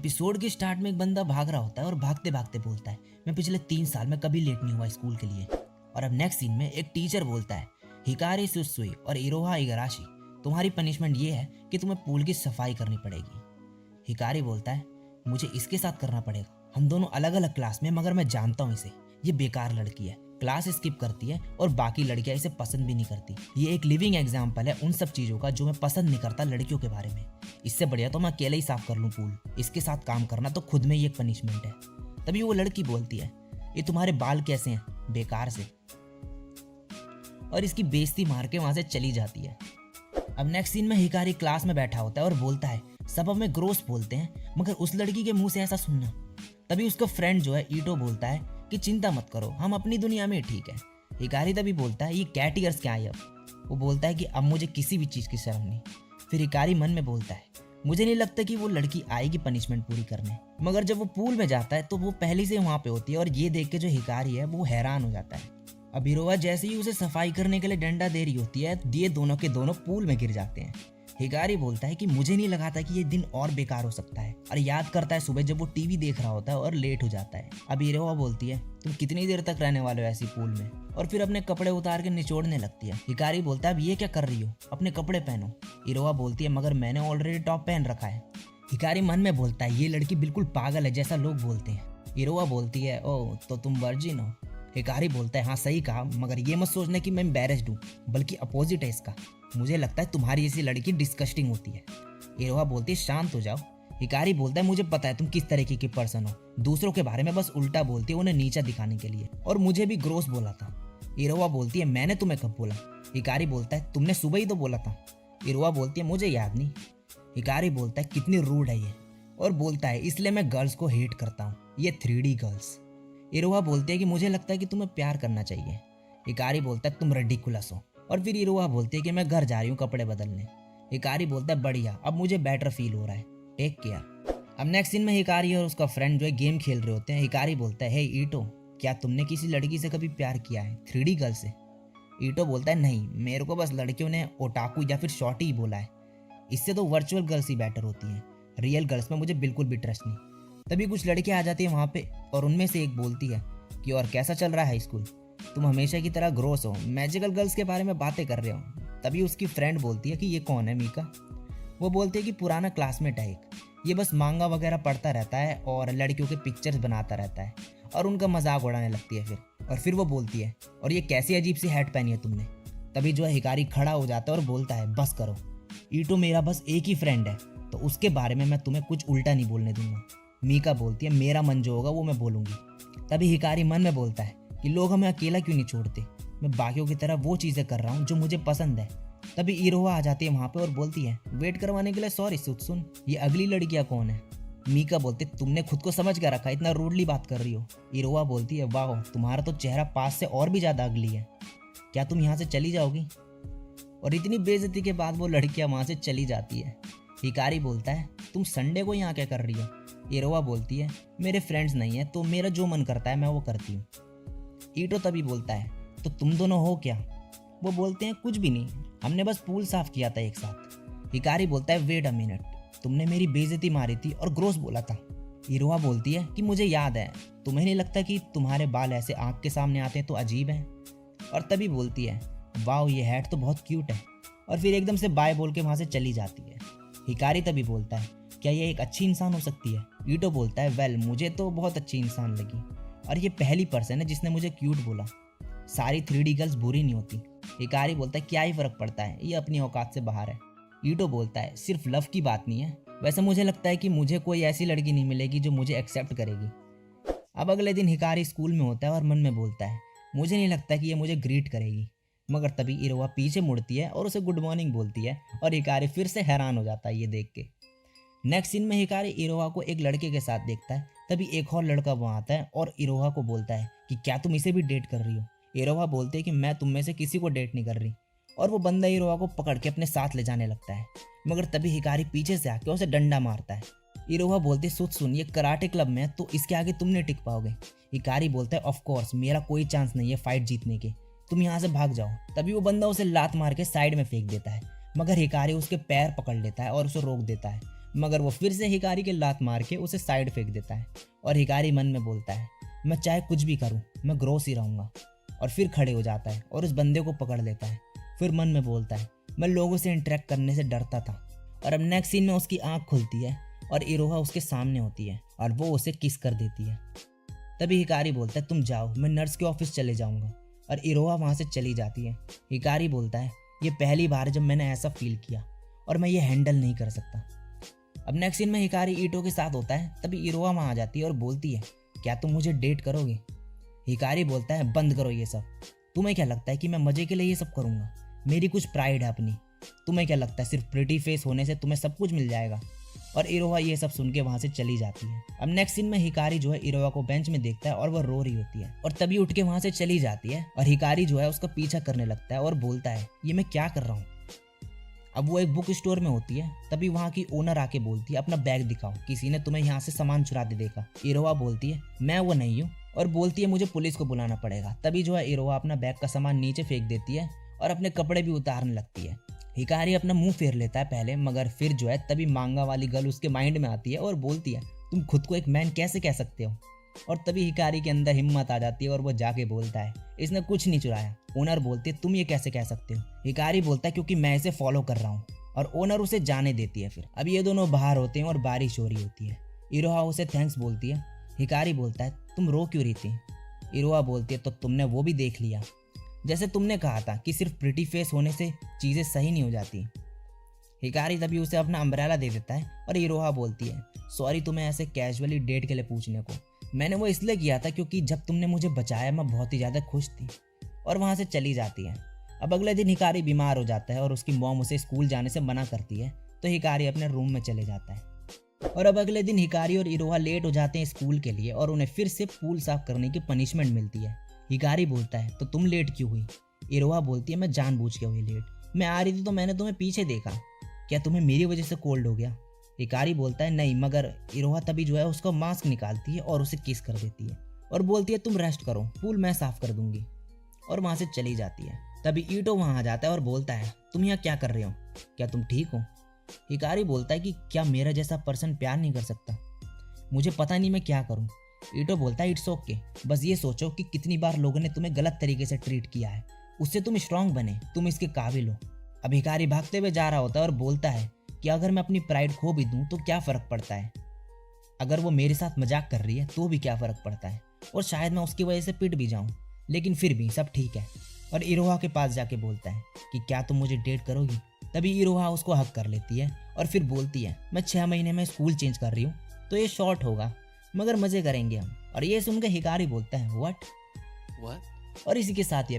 Episode के start में एक बंदा भाग रहा होता है और भागते भागते बोलता है, मैं पिछले 3 साल में कभी लेट नहीं हुआ स्कूल के लिए। और अब नेक्स्ट सीन में एक टीचर बोलता है, हिकारी सुसुई और इरोहा इगराशी, तुम्हारी पनिशमेंट ये है कि तुम्हें पूल की सफाई करनी पड़ेगी। हिकारी बोलता है, मुझे इसके साथ करना पड़ेगा, हम दोनों अलग अलग क्लास में, मगर मैं जानता हूँ इसे, ये बेकार लड़की है, क्लास स्किप करती है और बाकी लड़कियां इसे पसंद भी नहीं करती। ये एक लिविंग एग्जाम्पल है उन सब चीज़ों का जो मैं पसंद नहीं करता लड़कियों के बारे में। इससे बढ़िया तो मैं अकेले ही साफ कर लूँ पूल, इसके साथ काम करना तो खुद में ही एक पनिशमेंट है। तभी वो लड़की बोलती है, ये तुम्हारे बाल कैसे हैं, बेकार से, और इसकी बेइज्जती मार के वहां से चली जाती है। अब नेक्स्ट सीन में हिकारी क्लास में बैठा होता है और बोलता है, सब हमें ग्रोस बोलते हैं, मगर उस लड़की के मुंह से ऐसा सुनना। तभी उसका फ्रेंड जो है ईटो बोलता है कि चिंता मत करो, हम अपनी दुनिया में ठीक है। हिकारी तभी बोलता है, ये कैट ईयर्स क्या है अब। वो बोलता है कि अब मुझे किसी भी चीज़ की शर्म नहीं। फिर हिकारी मन में बोलता है, मुझे नहीं लगता कि वो लड़की आएगी पनिशमेंट पूरी करने। मगर जब वो पूल में जाता है तो वो पहले से वहाँ पे होती है और ये देख के जो हिकारी है वो हैरान हो जाता है। अब हिरोआ जैसे ही उसे सफाई करने के लिए डंडा दे रही होती है, ये दोनों के दोनों पूल में गिर जाते हैं। हिकारी बोलता है कि मुझे नहीं लगा था कि ये दिन और बेकार हो सकता है, और याद करता है सुबह जब वो टीवी देख रहा होता है और लेट हो जाता है। अब हिरोआ बोलती है, तुम कितनी देर तक रहने वाले हो ऐसी पूल में, और फिर अपने कपड़े उतार के निचोड़ने लगती है। हिकारी बोलता है, अब ये क्या कर रही हो, अपने कपड़े पहनो। हिरोआ बोलती है, मगर मैंने ऑलरेडी टॉप पहन रखा है। हिकारी मन में बोलता है, ये लड़की बिल्कुल पागल है जैसा लोग बोलते हैं। हिरोआ बोलती है, ओ तो तुम वर्जिन हो। हिकारी बोलता है, हाँ सही कहा, मगर ये मत सोचना कि मैं एम्बैरेस्ड हूँ, बल्कि अपोजिट है इसका। मुझे लगता है तुम्हारी ऐसी लड़की डिस्कस्टिंग होती है। हिरोआ बोलती है, शांत हो जाओ। हिकारी बोलता है, मुझे पता है तुम किस तरीके की पर्सन हो, दूसरों के बारे में बस उल्टा बोलती है उन्हें नीचा दिखाने के लिए, और मुझे भी ग्रोस बोला था। हिरोआ बोलती है, मैंने तुम्हें कब बोला। हिकारी बोलता है, तुमने सुबह ही तो बोला था। हिरोआ बोलती है, मुझे याद नहीं। हिकारी बोलता है, कितनी रूड है ये, और बोलता है, इसलिए मैं गर्ल्स को हेट करता हूँ, ये 3D गर्ल्स। हिरोआ बोलती है कि मुझे लगता है कि तुम्हें प्यार करना चाहिए। हिकारी बोलता है, तुम रिडिकुलस हो। और फिर हिरोआ बोलती है कि मैं घर जा रही हूँ कपड़े बदलने। हिकारी बोलता है, बढ़िया, अब मुझे बेटर फील हो रहा है, टेक केयर। अब नेक्स्ट सीन में हिकारी और उसका फ्रेंड जो है गेम खेल रहे होते हैं। हिकारी बोलता है, हे ईटो, क्या तुमने किसी लड़की से कभी प्यार किया है, 3D गर्ल से। ईटो बोलता है, नहीं, मेरे को बस लड़कियों ने ओटाकू या फिर शॉर्टी ही बोला है, इससे तो वर्चुअल गर्ल्स ही बेटर होती हैं, रियल गर्ल्स में मुझे बिल्कुल भी ट्रस्ट नहीं। तभी कुछ लड़कियां आ जाती हैं वहाँ पे, और उनमें से एक बोलती है कि और कैसा चल रहा है स्कूल, तुम हमेशा की तरह ग्रोस हो, मैजिकल गर्ल्स के बारे में बातें कर रहे हो। तभी उसकी फ्रेंड बोलती है कि ये कौन है मीका। वो बोलती है कि पुराना क्लासमेट है एक, ये बस मांगा वगैरह पढ़ता रहता है और लड़कियों के पिक्चर्स बनाता रहता है, और उनका मजाक उड़ाने लगती है। फिर वो बोलती है, और ये कैसी अजीब सी हैट पहनी है तुमने। तभी जो है हिकारी खड़ा हो जाता है और बोलता है, बस करो, ईटो मेरा बस एक ही फ्रेंड है, तो उसके बारे में मैं तुम्हें कुछ उल्टा नहीं बोलने दूंगा। मीका बोलती है, मेरा मन जो होगा वो मैं बोलूंगी। तभी हिकारी मन में बोलता है कि लोग हमें अकेला क्यों नहीं छोड़ते, मैं बाकियों की तरह वो चीज़ें कर रहा हूँ जो मुझे पसंद है। तभी इरोहा आ जाती है वहाँ पे और बोलती है, वेट करवाने के लिए सॉरी सुन, ये अगली लड़कियाँ कौन है। मीका बोलती, तुमने खुद को समझ क्या रखा, इतना रूडली बात कर रही हो। इरोहा बोलती है, वाह, तुम्हारा तो चेहरा पास से और भी ज़्यादा अगली है, क्या तुम यहाँ से चली जाओगी। और इतनी बेइज्जती के बाद वो लड़कियाँ वहाँ से चली जाती है। हिकारी बोलता है, तुम संडे को यहाँ क्या कर रही हो। इरोहा बोलती है, मेरे फ्रेंड्स नहीं है तो मेरा जो मन करता है मैं वो करती हूँ। ईटो तभी बोलता है, तो तुम दोनों हो क्या। वो बोलते हैं, कुछ भी नहीं, हमने बस पूल साफ किया था एक साथ। हिकारी बोलता है, वेट अ मिनट, तुमने मेरी बेइज्जती मारी थी और ग्रोस बोला था। इरोहा बोलती है कि मुझे याद है, तुम्हें नहीं लगता कि तुम्हारे बाल ऐसे आँख के सामने आते हैं तो अजीब हैं। और तभी बोलती है, वाह, ये हैट तो बहुत क्यूट है, और फिर एकदम से बाय बोल के वहाँ से चली जाती है। हिकारी तभी बोलता है, क्या ये एक अच्छी इंसान हो सकती है। ईटो बोलता है, वेल, मुझे तो बहुत अच्छी इंसान लगी, और ये पहली पर्सन है जिसने मुझे क्यूट बोला, सारी 3D गर्ल्स बुरी नहीं होती। हिकारी बोलता है, क्या ही फर्क पड़ता है, ये अपनी औकात से बाहर है। ईटो बोलता है, सिर्फ लव की बात नहीं है, वैसे मुझे लगता है कि मुझे कोई ऐसी लड़की नहीं मिलेगी जो मुझे एक्सेप्ट करेगी। अब अगले दिन हिकारी स्कूल में होता है और मन में बोलता है, मुझे नहीं लगता कि ये मुझे ग्रीट करेगी। मगर तभी इरोहा पीछे मुड़ती है और उसे गुड मॉर्निंग बोलती है, और हिकारी फिर से हैरान हो जाता है ये देख के। नेक्स्ट सीन में हिकारी इरोहा को एक लड़के के साथ देखता है। तभी एक और लड़का वहाँ आता है और इरोहा को बोलता है कि क्या तुम इसे भी डेट कर रही हो। इरोहा बोलते है कि मैं तुम में से किसी को डेट नहीं कर रही, और वो बंदा इरोहा को पकड़ के अपने साथ ले जाने लगता है। मगर तभी हिकारी पीछे से आके उसे डंडा मारता है। इरोहा बोलते, सुन, ये कराटे क्लब में है तो इसके आगे तुम नहीं टिक पाओगे। हिकारी बोलता है, ऑफ कोर्स, मेरा कोई चांस नहीं है फाइट जीतने के, तुम यहाँ से भाग जाओ। तभी वो बंदा उसे लात मार के साइड में फेंक देता है, मगर हिकारी उसके पैर पकड़ लेता है और उसे रोक देता है। मगर वो फिर से हिकारी के लात मार के उसे साइड फेंक देता है और हिकारी मन में बोलता है मैं चाहे कुछ भी करूं, मैं ग्रोस ही रहूंगा। और फिर खड़े हो जाता है और उस बंदे को पकड़ लेता है। फिर मन में बोलता है मैं लोगों से इंटरेक्ट करने से डरता था। और अब नेक्स्ट सीन में उसकी आंख खुलती है और इरोहा उसके सामने होती है और वो उसे किस कर देती है। तभी हिकारी बोलता है तुम जाओ, मैं नर्स के ऑफिस चले जाऊंगा। और इरोहा वहाँ से चली जाती है। हिकारी बोलता है ये पहली बार है जब मैंने ऐसा फील किया और मैं ये हैंडल नहीं कर सकता। अब नेक्स्ट सीन में हिकारी ईटो के साथ होता है। तभी इरोहा वहाँ आ जाती है और बोलती है क्या तुम मुझे डेट करोगे? हिकारी बोलता है बंद करो ये सब। तुम्हें क्या लगता है कि मैं मजे के लिए ये सब करूंगा? मेरी कुछ प्राइड है अपनी। तुम्हें क्या लगता है सिर्फ प्रिटी फेस होने से तुम्हें सब कुछ मिल जाएगा? और इरोहा ये सब सुन के वहां से चली जाती है। अब नेक्स्ट सीन में हिकारी जो है इरोहा को बेंच में देखता है और वो रो रही होती है और तभी उठ के वहां से चली जाती है। और हिकारी जो है उसका पीछा करने लगता है और बोलता है ये मैं क्या कर रहा हूँ। अब वो एक बुक स्टोर में होती है। तभी वहाँ की ओनर आके बोलती है अपना बैग दिखाओ, किसी ने तुम्हें यहाँ से सामान चुराते देखा। इरोहा बोलती है मैं वो नहीं हूँ और बोलती है मुझे पुलिस को बुलाना पड़ेगा। तभी जो है इरोहा अपना बैग का सामान नीचे फेंक देती है और अपने कपड़े भी उतारने लगती है। हिकारी अपना मुंह फेर लेता है पहले, मगर फिर जो है तभी मांगा वाली गर्ल उसके माइंड में आती है और बोलती है तुम खुद को एक मैन कैसे कह सकते हो। और तभी हिकारी के अंदर हिम्मत आ जाती है और वो जाके बोलता है इसने कुछ नहीं चुराया। ओनर बोलती है तुम ये कैसे कह सकते हो। हिकारी बोलता है क्योंकि मैं इसे फॉलो कर रहा हूँ। और ओनर उसे जाने देती है। फिर अब ये दोनों बाहर होते हैं और बारिश हो रही होती है। इरोहा उसे थैंक्स बोलती है। हिकारी बोलता है तुम रो क्यों रही थी? इरोहा बोलती है तो तुमने वो भी देख लिया, जैसे तुमने कहा था कि सिर्फ प्रिटी फेस होने से चीज़ें सही नहीं हो जाती। हिकारी तभी उसे अपना अम्ब्रेला दे देता है और इरोहा बोलती है सॉरी तुम्हें ऐसे कैजुअली डेट के लिए पूछने को। मैंने वो इसलिए किया था क्योंकि जब तुमने मुझे बचाया मैं बहुत ही ज़्यादा खुश थी। और वहाँ से चली जाती है। अब अगले दिन हिकारी बीमार हो जाता है और उसकी मॉम उसे स्कूल जाने से मना करती है, तो हिकारी अपने रूम में चले जाता है। और अब अगले दिन हिकारी और इरोहा लेट हो जाते हैं स्कूल के लिए और उन्हें फिर से पूल साफ करने की पनिशमेंट मिलती है। हिकारी बोलता है तो तुम लेट क्यों हुई? इरोहा बोलती है मैं जानबूझ के हुई लेट, मैं आ रही थी तो मैंने तुम्हें पीछे देखा। क्या तुम्हें मेरी वजह से कोल्ड हो गया? हिकारी बोलता है नहीं, मगर इरोहा तभी जो है उसका मास्क निकालती है और उसे किस कर देती है और बोलती है तुम रेस्ट करो, पूल मैं साफ कर दूंगी। और वहाँ से चली जाती है। तभी ईटो वहाँ आ जाता है और बोलता है तुम यहाँ क्या कर रहे हो? क्या तुम ठीक हो? हिकारी बोलता है कि क्या मेरा जैसा पर्सन प्यार नहीं कर सकता? मुझे पता नहीं मैं क्या करूँ। ईटो बोलता है इट्स ओके, बस ये सोचो कि कितनी बार लोगों ने तुम्हें गलत तरीके से ट्रीट किया है, उससे तुम स्ट्रांग बने, तुम इसके काबिल हो। अब हिकारी भागते हुए जा रहा होता है और बोलता है कि अगर मैं अपनी प्राइड खो भी दूं तो क्या फ़र्क पड़ता है, अगर वो मेरे साथ मजाक कर रही है तो भी क्या फ़र्क पड़ता है, और शायद मैं उसकी वजह से पिट भी जाऊं, लेकिन फिर भी सब ठीक है। और इरोहा के पास जाके बोलता है कि क्या तुम मुझे डेट करोगी? तभी इरोहा उसको हक कर लेती है और फिर बोलती है मैं 6 महीने में स्कूल चेंज कर रही हूँ तो ये शॉर्ट होगा, मगर मज़े करेंगे हम। और ये सुनकर हिकारी बोलता है व्हाट। और इसी के साथ ये